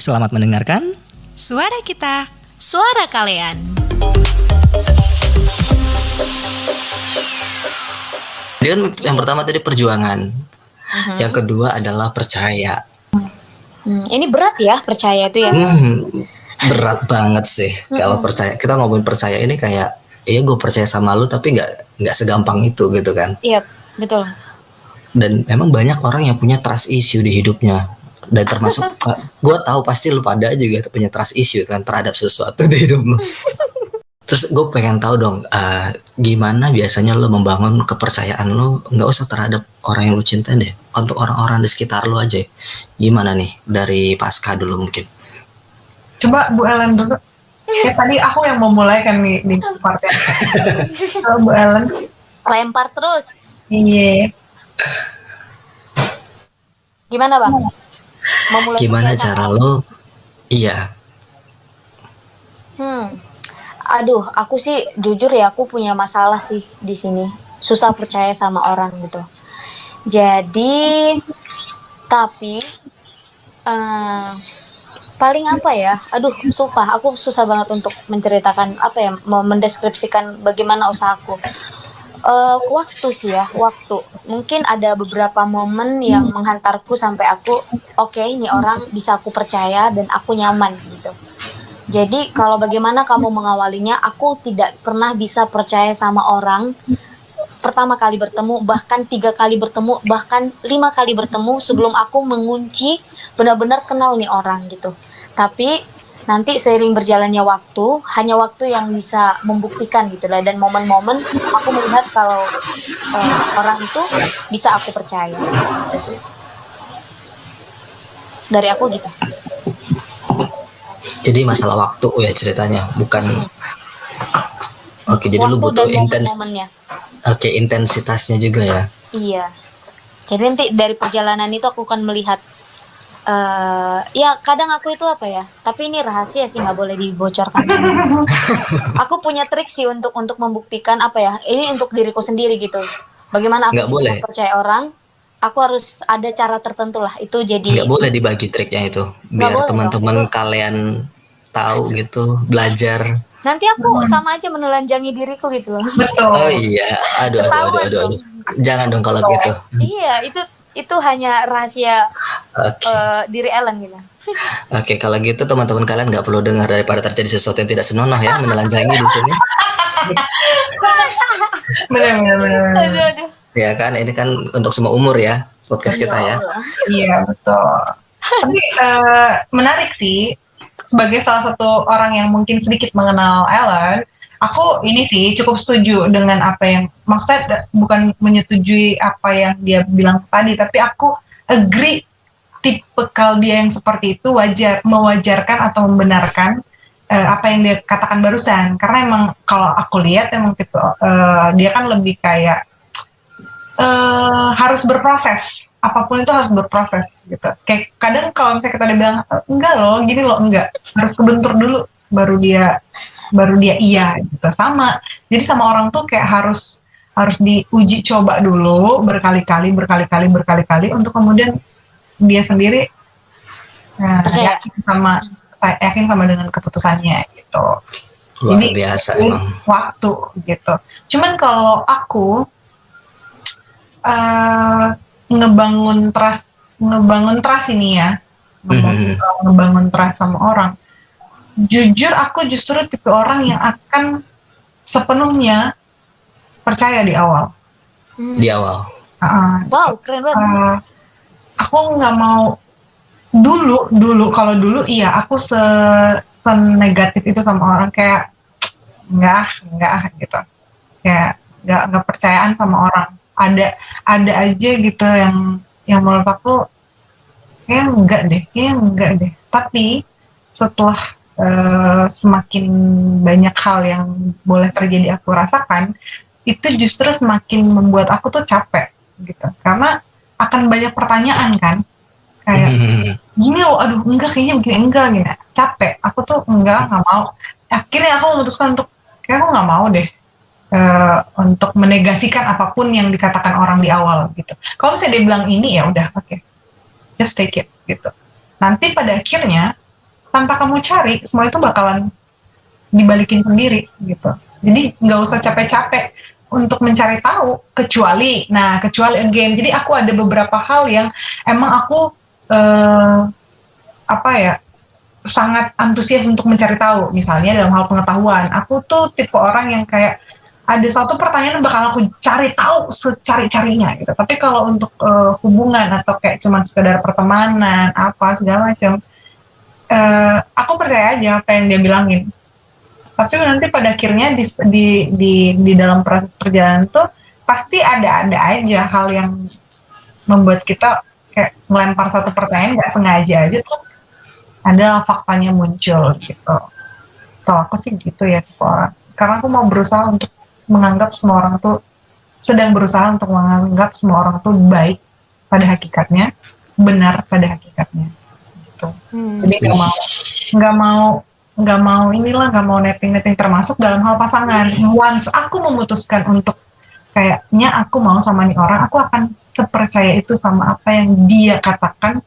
Selamat mendengarkan. Suara kita, suara kalian. Dan yang pertama tadi perjuangan. Yang kedua adalah percaya. Ini berat ya percaya itu ya. Berat banget sih kalau percaya. Kita ngomongin percaya ini kayak, iya gue percaya sama lu tapi nggak segampang itu gitu kan. Iya, betul. Dan memang banyak orang yang punya trust issue di hidupnya. Dan termasuk gue tahu pasti lu pada juga punya trust issue kan terhadap sesuatu di hidup lu. Terus gue pengen tahu dong, gimana biasanya lu membangun kepercayaan lu, nggak usah terhadap orang yang lu cintai deh, untuk orang-orang di sekitar lu aja. Gimana nih dari Pasca dulu mungkin? Coba Bu Ellen dulu. Tadi aku yang mau mulai kan di partnya. Kalau Bu Ellen. Lempar terus. Iya. Gimana Bang? Mau mulai Gimana cara lo? Iya. Aduh, aku sih jujur ya, aku punya masalah sih di sini. Susah percaya sama orang gitu. Jadi, tapi paling apa ya? Aduh, sumpah aku susah banget untuk menceritakan apa ya, mendeskripsikan bagaimana usahaku. Waktu sih ya, waktu. Mungkin ada beberapa momen yang menghantarku sampai aku, oke, ini orang bisa aku percaya dan aku nyaman gitu. Jadi kalau bagaimana kamu mengawalinya, aku tidak pernah bisa percaya sama orang pertama kali bertemu, bahkan 3 kali bertemu, bahkan 5 kali bertemu sebelum aku mengunci benar-benar kenal nih orang gitu. Tapi nanti seiring berjalannya waktu, hanya waktu yang bisa membuktikan gitu lah. Dan momen-momen aku melihat kalau orang itu bisa aku percaya gitu sih. Dari aku gitu. Jadi masalah waktu ya ceritanya, bukan. Oke, jadi lu butuh intensitasnya juga ya. Iya. Jadi nanti dari perjalanan itu aku akan melihat. Ya kadang aku itu apa ya, tapi ini rahasia sih, nggak boleh dibocorkan. Aku punya trik sih untuk membuktikan apa ya, ini untuk diriku sendiri gitu. Bagaimana aku bisa percaya orang, aku harus ada cara tertentu lah, itu jadi nggak boleh dibagi triknya itu biar teman-teman kalian tahu gitu, belajar. Nanti aku sama aja menelanjangi diriku gitu loh. Betul. Oh iya, aduh. Jangan dong kalau gitu. Iya, itu hanya rahasia diri Ellen gitu. Oke, kalau gitu teman-teman kalian nggak perlu dengar daripada terjadi sesuatu yang tidak senonoh ya menelanjangi di sini. Benar. Aduh. Ya kan, ini kan untuk semua umur ya podcast kita ya. Iya betul. Tapi menarik sih, sebagai salah satu orang yang mungkin sedikit mengenal Ellen, aku ini sih cukup setuju dengan apa yang, maksudnya bukan menyetujui apa yang dia bilang tadi, tapi aku agree tipikal dia yang seperti itu mewajarkan atau membenarkan apa yang dia katakan barusan. Karena emang kalau aku lihat emang tipe dia kan lebih kayak harus berproses, apapun itu harus berproses gitu. Kayak kadang kalau misalnya kita bilang enggak loh, gini loh, enggak, harus kebentur dulu baru dia iya gitu. Sama, jadi sama orang tuh kayak harus diuji coba dulu berkali-kali untuk kemudian dia sendiri yakin sama dengan keputusannya gitu. Luar biasa emang. Waktu gitu. Cuman kalau aku ngebangun trust ini ya, ngebangun trust sama orang. Jujur aku justru tipe orang yang akan sepenuhnya percaya di awal. Di awal. Wow, keren banget. Aku nggak mau kalau dulu iya aku senegatif itu sama orang, kayak enggak gitu, kayak nggak percayaan sama orang. Ada aja gitu yang menurut aku kayak enggak deh. Tapi setelah semakin banyak hal yang boleh terjadi aku rasakan, itu justru semakin membuat aku tuh capek gitu, karena akan banyak pertanyaan kan, kayak gini loh, aduh enggak, kayaknya begini, enggak gini, capek. Aku tuh enggak mau. Akhirnya aku memutuskan untuk kayak aku nggak mau deh untuk menegasikan apapun yang dikatakan orang di awal gitu. Kalau misalnya dia bilang ini, ya udah, oke, just take it gitu. Nanti pada akhirnya tanpa kamu cari semua itu bakalan dibalikin sendiri gitu. Jadi nggak usah capek-capek untuk mencari tahu, kecuali again, jadi aku ada beberapa hal yang emang aku sangat antusias untuk mencari tahu. Misalnya dalam hal pengetahuan, aku tuh tipe orang yang kayak ada satu pertanyaan bakal aku cari tahu secari-carinya gitu. Tapi kalau untuk hubungan atau kayak cuman sekedar pertemanan apa segala macam, aku percaya aja apa yang dia bilangin. Tapi nanti pada akhirnya di dalam proses perjalanan tuh pasti ada aja hal yang membuat kita kayak melempar satu pertanyaan nggak sengaja aja, terus ada faktanya muncul gitu. Kalau aku sih gitu ya tipe orang. Karena aku mau berusaha untuk menganggap semua orang tuh sedang berusaha untuk menganggap semua orang tuh baik pada hakikatnya, benar pada hakikatnya. Gitu. Jadi nggak mau netting termasuk dalam hal pasangan. Once aku memutuskan untuk kayaknya aku mau sama nih orang, aku akan sepercaya itu sama apa yang dia katakan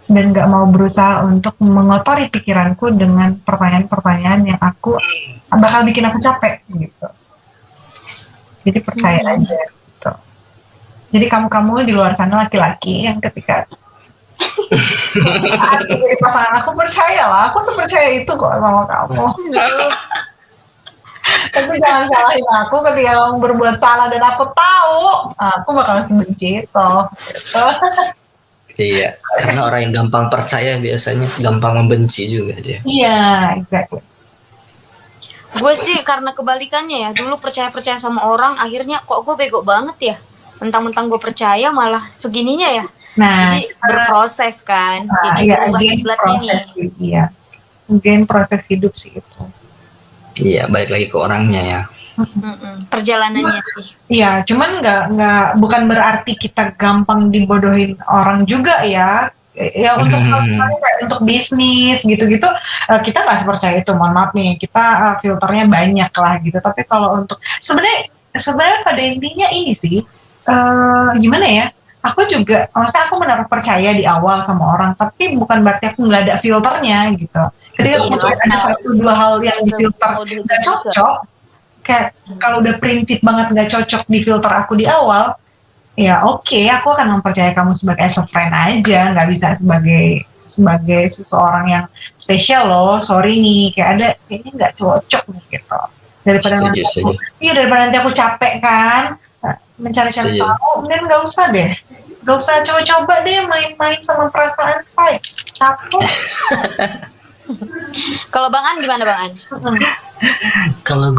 dan nggak mau berusaha untuk mengotori pikiranku dengan pertanyaan-pertanyaan yang bakal bikin aku capek gitu. Jadi percaya aja gitu. Jadi kamu di luar sana laki-laki yang ketika jadi pasangan aku, percayalah, aku sepercaya itu kok sama kamu. Tapi jangan salahin aku ketika kamu berbuat salah dan aku tahu, aku bakal benci toh. Gitu. Iya, karena orang yang gampang percaya biasanya gampang membenci juga dia. Iya, exactly. Gue sih karena kebalikannya ya, dulu percaya sama orang, akhirnya kok gue bego banget ya. Mentang-mentang gue percaya malah segininya ya. Nah, jadi berproses kan. Jadi ya, berubah kiblatnya nih. Iya. Mungkin proses hidup sih itu. Iya, balik lagi ke orangnya ya. Perjalanannya sih. Iya, cuman nggak bukan berarti kita gampang dibodohin orang juga ya. Ya untuk bisnis gitu-gitu kita nggak sepercaya itu, mohon maaf nih, kita filternya banyak lah gitu. Tapi kalau untuk sebenarnya pada intinya ini sih gimana ya? Aku juga, maksudnya aku menaruh percaya di awal sama orang, tapi bukan berarti aku nggak ada filternya gitu. Ketika ada satu dua hal yang difilter nggak cocok, kayak kalau udah prinsip banget nggak cocok di filter aku di awal, ya oke, aku akan mempercayai kamu sebagai as a friend aja, nggak bisa sebagai seseorang yang spesial loh. Sorry nih, kayaknya nggak cocok nih gitu. Daripada nanti aku capek kan mencari-cari tahu, mending nggak usah deh. Gak usah coba-coba deh main-main sama perasaan saya. Capek. Kalau Bang An gimana Bang An? Kalau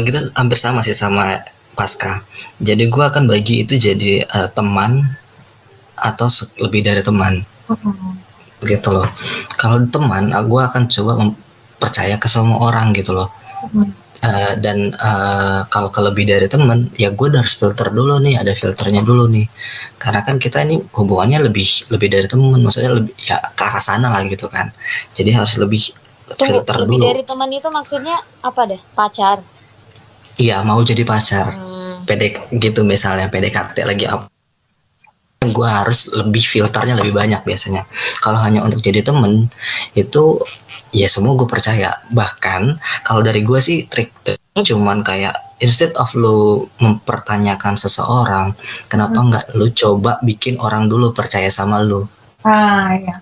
kita hampir sama sih sama Pasca. Jadi gue akan bagi itu jadi teman atau lebih dari teman. Gitu loh. Kalau teman, gue akan coba percaya ke semua orang gitu loh. Dan kalau lebih dari teman, ya gue harus filter dulu nih, ada filternya dulu nih, karena kan kita ini hubungannya lebih dari teman, maksudnya lebih ya ke arah sana lah gitu kan, jadi harus lebih filter lebih dulu. Lebih dari teman itu maksudnya apa deh? Pacar? Iya, mau jadi pacar, gitu misalnya PDKT lagi apa, gue harus lebih filternya lebih banyak biasanya. Kalau hanya untuk jadi temen itu ya semua gue percaya. Bahkan kalau dari gue sih triknya cuman kayak instead of lu mempertanyakan seseorang, kenapa nggak lu coba bikin orang dulu percaya sama lu. Iya.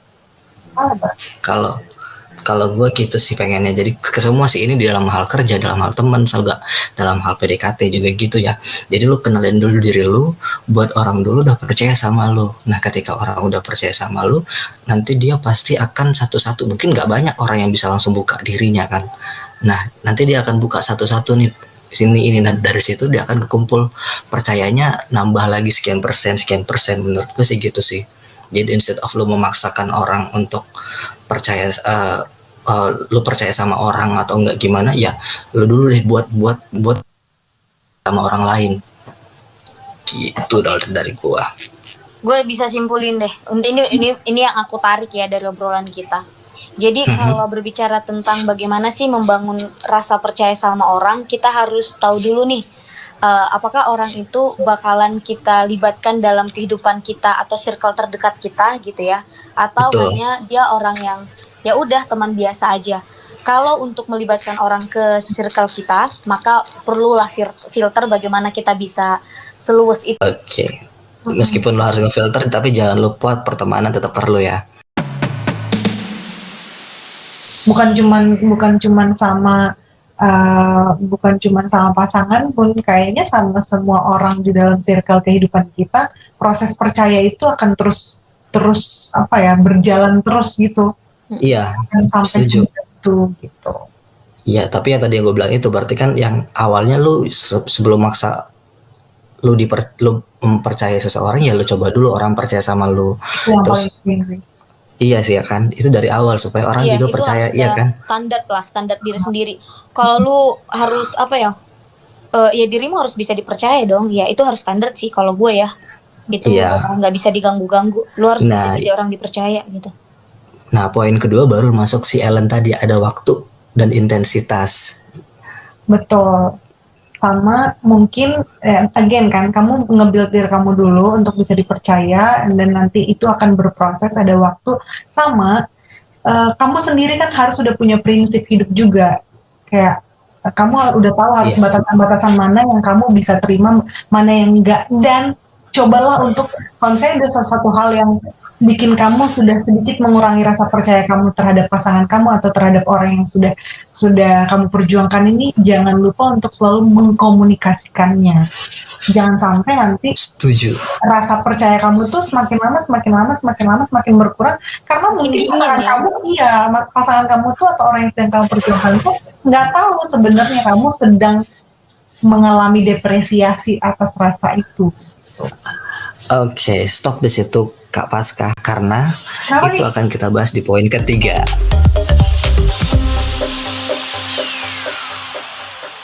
Kalau gue gitu sih pengennya. Jadi ke semua sih ini di dalam hal kerja, dalam hal teman, juga dalam hal PDKT juga gitu ya. Jadi lu kenalin dulu diri lu, buat orang dulu udah percaya sama lu. Nah ketika orang udah percaya sama lu, nanti dia pasti akan satu-satu. Mungkin nggak banyak orang yang bisa langsung buka dirinya kan. Nah nanti dia akan buka satu-satu nih. Sini ini, nah dari situ dia akan kekumpul percayanya, nambah lagi sekian persen. Menurut gue sih gitu sih. Jadi instead of lu memaksakan orang untuk percaya, lu percaya sama orang atau enggak gimana, ya lu dulu deh buat sama orang lain. Gitu dari gua. Gue bisa simpulin deh. Ini yang aku tarik ya dari obrolan kita. Jadi kalau berbicara tentang bagaimana sih membangun rasa percaya sama orang, kita harus tahu dulu nih, apakah orang itu bakalan kita libatkan dalam kehidupan kita atau circle terdekat kita gitu ya, atau hanya dia orang yang ya udah teman biasa aja. Kalau untuk melibatkan orang ke circle kita, maka perlulah filter bagaimana kita bisa seluas itu. Oke. Meskipun lo harus ngefilter, tapi jangan lupa pertemanan tetap perlu ya. Bukan cuman sama pasangan pun, kayaknya sama semua orang di dalam circle kehidupan kita, proses percaya itu akan terus berjalan terus gitu. Iya, Dan sampai setuju. itu gitu. Iya, tapi yang tadi yang gue bilang itu berarti kan yang awalnya lu sebelum maksa lu mempercayai seseorang, ya lu coba dulu orang percaya sama lu. Itu yang Terus paling penting sih. iya sih ya kan, itu dari awal supaya orang Iya, juga itu percaya, harus iya ada kan. standar diri sendiri. Kalau lu harus ya dirimu harus bisa dipercaya dong. Ya itu harus standar sih kalau gue ya. Itu Iya. nggak bisa diganggu-ganggu. Lu harus bisa Nah, jadi orang dipercaya gitu. Nah, poin kedua baru masuk si Ellen tadi, ada waktu dan intensitas. Betul. Sama mungkin again kan, kamu nge-build diri kamu dulu untuk bisa dipercaya, dan nanti itu akan berproses, ada waktu. Sama kamu sendiri kan harus sudah punya prinsip hidup juga, kayak kamu udah tahu harus Iya. batasan-batasan mana yang kamu bisa terima, mana yang enggak, dan cobalah untuk, kalau misalnya ada sesuatu hal yang bikin kamu sudah sedikit mengurangi rasa percaya kamu terhadap pasangan kamu atau terhadap orang yang sudah kamu perjuangkan ini, jangan lupa untuk selalu mengkomunikasikannya. Jangan sampai nanti Setuju. rasa percaya kamu tuh semakin lama semakin berkurang, karena mungkin dingin pasangan ya. kamu, pasangan kamu tuh atau orang yang sedang kamu perjuangkan tuh nggak tahu sebenarnya kamu sedang mengalami depresiasi atas rasa itu. Oke, stop di situ Kak Paskah, karena Kenapa itu nih? akan kita bahas di poin ketiga.